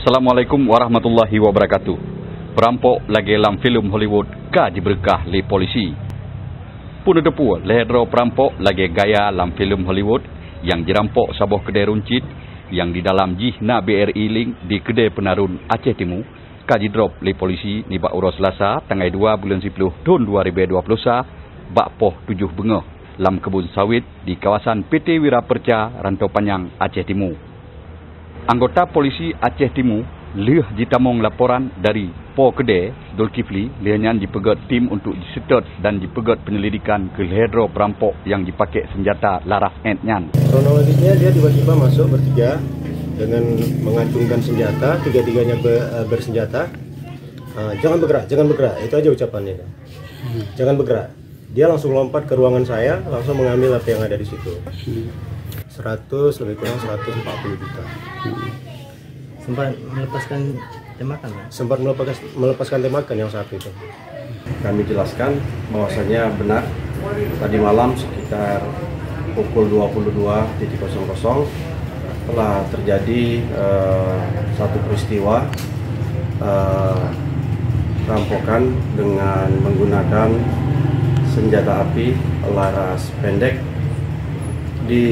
Assalamualaikum warahmatullahi wabarakatuh. Perampok lagi dalam filem Hollywood ka diberkah li polisi. Pun depu lehedro perampok lagi gaya dalam filem Hollywood yang dirampok sabuh kedai runcit yang di dalam jihna BRI Link di kedai penarun Aceh Timur ka didrop li polisi ni bak urus Selasa tanggal 2 bulan 10 tahun 2020 bak poh 7 bengah dalam kebun sawit di kawasan PT Wiraperca Rantau Panjang Aceh Timur. Anggota polisi Aceh Timur leh ditamong laporan dari Po Kedai Zulkifli lehanyan dipegat tim untuk disetot dan dipegat penyelidikan ke lehedro perampok yang dipakai senjata laras entnyan. Kronologisnya dia tiba-tiba masuk bertiga dengan mengacungkan senjata, tiga-tiganya bersenjata. Jangan bergerak, itu aja ucapannya. Jangan bergerak. Dia langsung lompat ke ruangan saya, langsung mengambil apa yang ada di situ. 100 lebih kurang 140 juta. Sempat melepaskan tembakan, kan? Sempat melepaskan tembakan yang satu itu. Kami jelaskan bahwasanya benar tadi malam sekitar pukul 22.00 telah terjadi satu peristiwa perampokan dengan menggunakan senjata api laras pendek di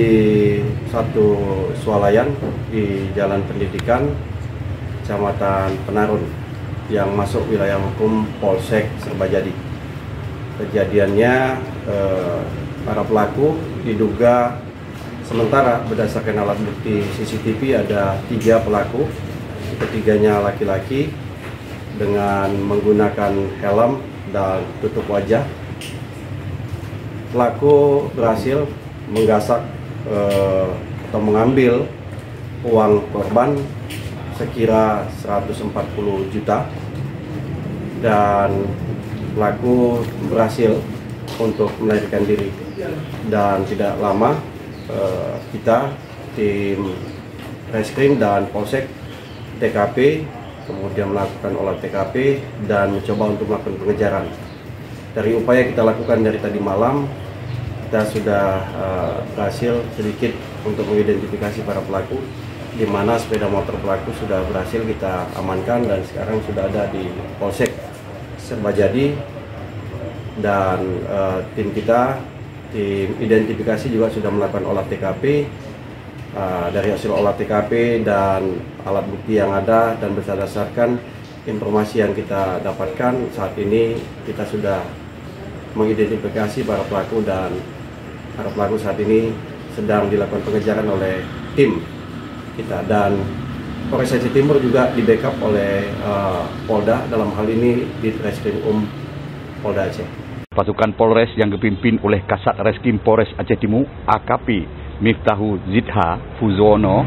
satu swalayan di Jalan Pendidikan Kecamatan Penarun yang masuk wilayah hukum Polsek Serbajadi. Kejadiannya para pelaku diduga sementara berdasarkan alat bukti CCTV ada 3 pelaku, ketiganya laki-laki dengan menggunakan helm dan tutup wajah. Pelaku berhasil menggasak atau mengambil uang korban sekira 140 juta dan pelaku berhasil untuk melarikan diri. Dan tidak lama kita tim Reskrim dan Polsek TKP kemudian melakukan olah TKP dan mencoba untuk melakukan pengejaran. Dari upaya kita lakukan dari tadi malam, kita sudah berhasil sedikit untuk mengidentifikasi para pelaku, di mana sepeda motor pelaku sudah berhasil kita amankan dan sekarang sudah ada di Polsek Serbajadi. Dan tim kita, tim identifikasi juga sudah melakukan olah TKP. Dari hasil olah TKP dan alat bukti yang ada dan berdasarkan informasi yang kita dapatkan, saat ini kita sudah mengidentifikasi para pelaku dan para pelaku saat ini sedang dilakukan pengejaran oleh tim kita. Dan Polres Aceh Timur juga di backup oleh Polda, dalam hal ini di Reskrim Polda Aceh. Pasukan Polres yang dipimpin oleh Kasat Reskrim Polres Aceh Timur AKP Miftahu Zidha Fuzono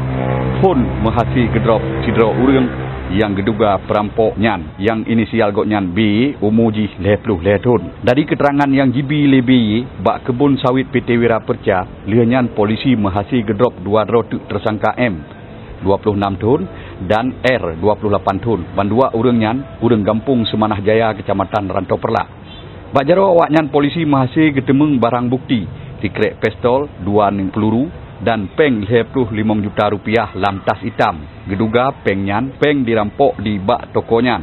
pun menghasil gedrop cidra urang yang diduga perampok nyan yang inisial goknyan B umuji 50 tahun. Dari keterangan yang jibi lebih bak kebun sawit PT Wiraperca, lihanyan polisi menghasil gedrop 2 tersangka M 26 tahun dan R 28 tahun. Bandua urang nyan urang Gampung Semanah Jaya Kecamatan Rantau Perlak. Bak jaro awaknyan polisi menghasil getemeng barang bukti, tikrek pistol 2 peluru dan peng 55 juta rupiah dalam tas hitam. Geduga pengnya dirampok di bak tokonyan.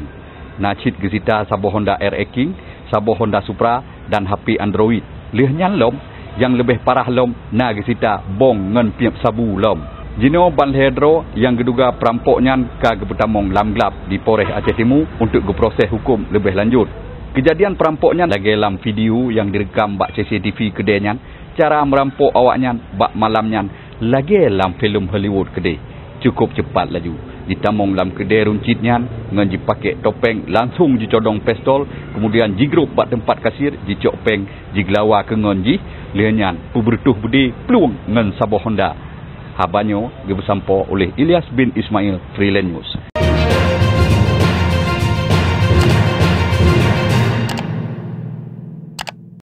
Nacit gesita sabuh Honda RX King, sabuh Honda Supra dan HP Android. Lihanyan lom yang lebih parah lom na gesita bong ngen piap sabu lom. Jino ban lehedro yang geduga perampoknya ka gebetamong lam gelap di Polres Aceh Timur untuk diproses hukum lebih lanjut. Kejadian perampoknya lagi dalam video yang direkam bak CCTV kedainya. Cara merampok awaknya bak malamnya lagi dalam filem Hollywood kedai. Cukup cepat laju. Ditamong dalam kedai runcitnya dengan dipakai topeng langsung dicodong pistol, kemudian jigrup bak tempat kasir dicok peng jiglawa ke ngonji lihanyan pubertuh budi peluang ngan sabuh Honda. Habanyo dibersampo oleh Ilyas bin Ismail Freelance News.